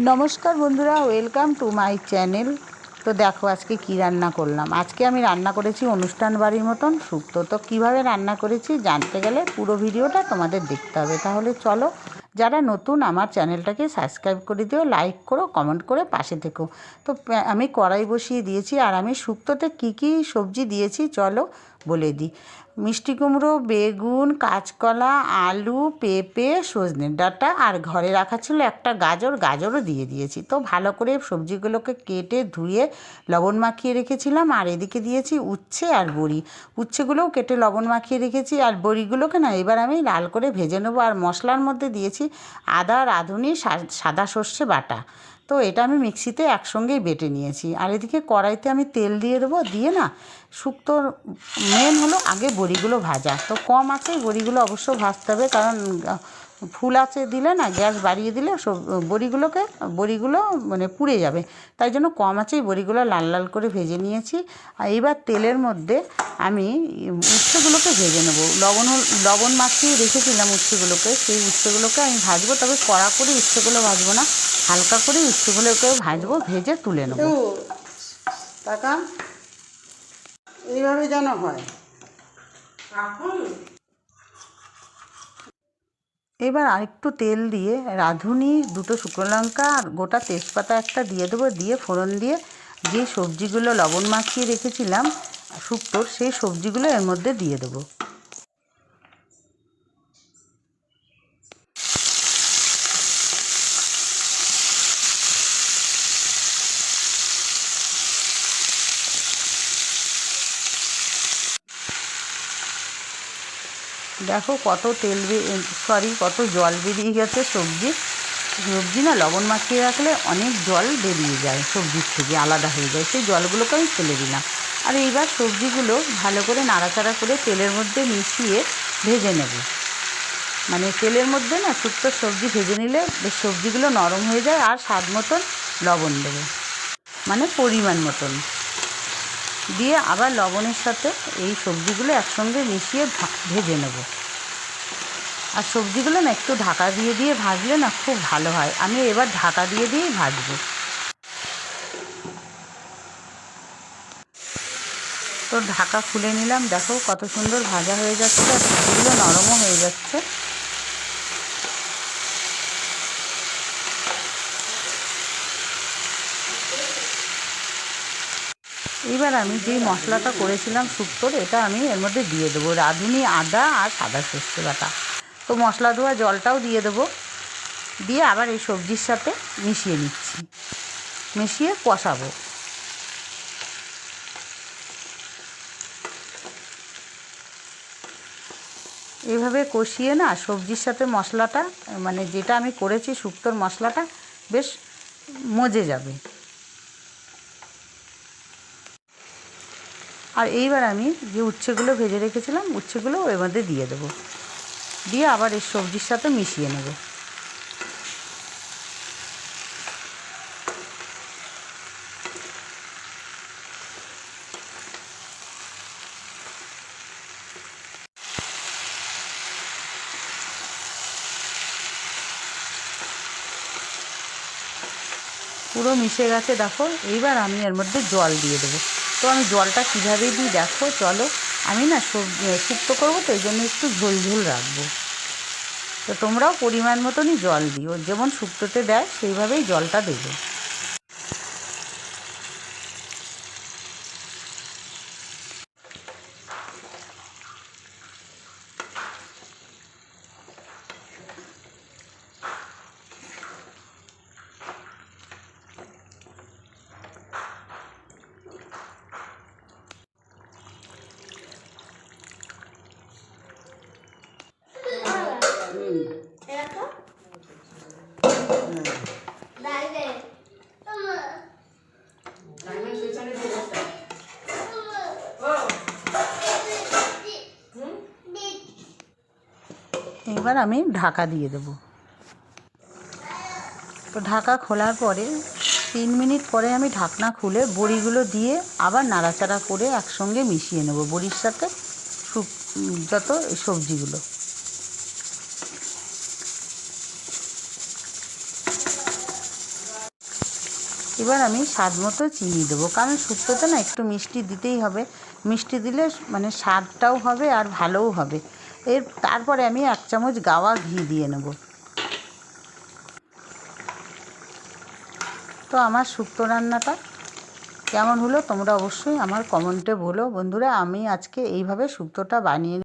নমস্কার বন্ধুরা, welcome to my channel. তো দেখো আজকে কি রান্না করলাম। আজকে আমি রান্না করেছি অনুষ্ঠান বাড়ির মতন শুক্তো। তো কিভাবে রান্না করেছি জানতে গেলে পুরো ভিডিওটা তোমাদের দেখতে হবে। তাহলে চলো, যারা নতুন আমার চ্যানেলটাকে সাবস্ক্রাইব করে দিও, লাইক করো, কমেন্ট করে পাশে থেকো। তো আমি কড়াই বসিয়ে দিয়েছি, আর আমি শুক্তোতে কী কী সবজি দিয়েছি চলো বলে দিই। মিষ্টি কুমড়ো, বেগুন, কাঁচকলা, আলু, পেঁপে, সজনে ডাঁটা, আর ঘরে রাখা ছিল একটা গাজরও দিয়ে দিয়েছি। তো ভালো করে সবজিগুলোকে কেটে ধুয়ে লবণ মাখিয়ে রেখেছিলাম। আর এদিকে দিয়েছি উচ্ছে আর বড়ি। উচ্ছেগুলোও কেটে লবণ মাখিয়ে রেখেছি, আর বড়িগুলোকে না এবার আমি লাল করে ভেজে নেবো। আর মশলার মধ্যে দিয়েছি আদা, রাঁধুনি, সাদা সর্ষে বাটা। তো এটা আমি মিক্সিতে একসঙ্গেই বেটে নিয়েছি। আর এদিকে কড়াইতে আমি তেল দিয়ে দেবো। দিয়ে না শুক্তোর মেন হলো আগে বড়িগুলো ভাজা। তো কম আঁচেই বড়িগুলো অবশ্য ভাজতে হবে, কারণ ফুল আঁচে দিলে না, গ্যাস বাড়িয়ে দিলে সব বড়িগুলো মানে পুড়ে যাবে। তাই জন্য কম আঁচেই বড়িগুলো লাল লাল করে ভেজে নিয়েছি। আর এইবার তেলের মধ্যে আমি উচ্ছেগুলোকে ভেজে নেবো। লবণ মাখিয়ে রেখেছিলাম উচ্ছেগুলোকে, সেই উচ্ছেগুলোকে আমি ভাজবো। তবে কড়া করে উচ্ছেগুলো ভাজবো না, হালকা করে উচ্ছেগুলোকে ভাজবো, ভেজে তুলে নেবো। টাকা এইভাবে যেন হয়। এবার আরেকটু তেল দিয়ে রাঁধুনি, দুটো শুকনো লঙ্কা আর গোটা তেজপাতা একটা দিয়ে দেবো। দিয়ে ফোড়ন দিয়ে যে সবজিগুলো লবণ মাখিয়ে রেখেছিলাম শুক্তোর, সেই সবজিগুলো এর মধ্যে দিয়ে দেবো। দেখো কত কত জল বেরিয়ে গেছে। সবজি না লবণ মাখিয়ে রাখলে অনেক জল বেরিয়ে যায়, সবজির থেকে আলাদা হয়ে যায়। সেই জলগুলোকে আমি ফেলে দিলাম। আর এইবার সবজিগুলো ভালো করে নাড়াচাড়া করে তেলের মধ্যে মিশিয়ে ভেজে নেব। মানে তেলের মধ্যে না শুক্তোর সবজি ভেজে নিলে বেশ সবজিগুলো নরম হয়ে যায়। আর স্বাদ মতন লবণ দেবো, মানে পরিমাণ মতন দিয়ে আবার লবণের সাথে এই সবজিগুলো একসঙ্গে মিশিয়ে ভেজে নেব। আর সবজিগুলো না একটু ঢাকা দিয়ে দিয়ে ভাজলে না খুব ভালো হয়। আমি এবার ঢাকা দিয়ে দিয়েই ভাজবো। তো ঢাকা খুলে নিলাম। দেখো কত সুন্দর ভাজা হয়ে যাচ্ছে, আর সবজিগুলো নরমও হয়ে যাচ্ছে। এবার আমি যেই মশলাটা করেছিলাম শুক্তোর, এটা আমি এর মধ্যে দিয়ে দেবো। রাঁধুনি, আদা আর সাদা সর্ষে বাটা। তো মশলা ধোয়া জলটাও দিয়ে দেবো। দিয়ে আবার এই সবজির সাথে মিশিয়ে নিচ্ছি, মিশিয়ে কষাবো। এইভাবে কষিয়ে না সবজির সাথে মশলাটা, মানে যেটা আমি করেছি শুক্তোর মশলাটা বেশ মজে যাবে। আর এইবার আমি যে উচ্ছেগুলো ভেজে রেখেছিলাম উচ্ছেগুলো এর মধ্যে দিয়ে দেবো। দিয়ে আবার এই সবজির সাথে মিশিয়ে নেব। পুরো মিশে গেছে দেখো। এইবার আমি এর মধ্যে জল দিয়ে দেবো। তো আমি জলটা কীভাবে দিই দেখো চলো। আমি না শুক্তো করবো, তো এই জন্য একটু ঝোল ঝোল রাখবো। তো তোমরাও পরিমাণ মতনই জল দিও, যেমন শুক্তোতে দেয় সেইভাবেই জলটা দেবে। এবার আমি ঢাকা দিয়ে দেবো। তো ঢাকা খোলার পরে 3 মিনিট পরে আমি ঢাকনা খুলে বড়িগুলো দিয়ে আবার নাড়াচাড়া করে একসঙ্গে মিশিয়ে নেব বড়ির সাথে যত সবজিগুলো। এবার আমি স্বাদ মতো চিনি দেবো, কারণ শুক্তোতে না একটু মিষ্টি দিতেই হবে। মিষ্টি দিলে মানে স্বাদটাও হবে আর ভালোও হবে। তারপরে আমি 1 চামচ গাওয়া ঘি দিয়ে নেব। তো আমার শুক্তো রান্নাটা কেমন হলো তোমরা অবশ্যই আমার কমেন্টে বলো বন্ধুরা। আমি আজকে এইভাবে শুক্তোটা বানিয়ে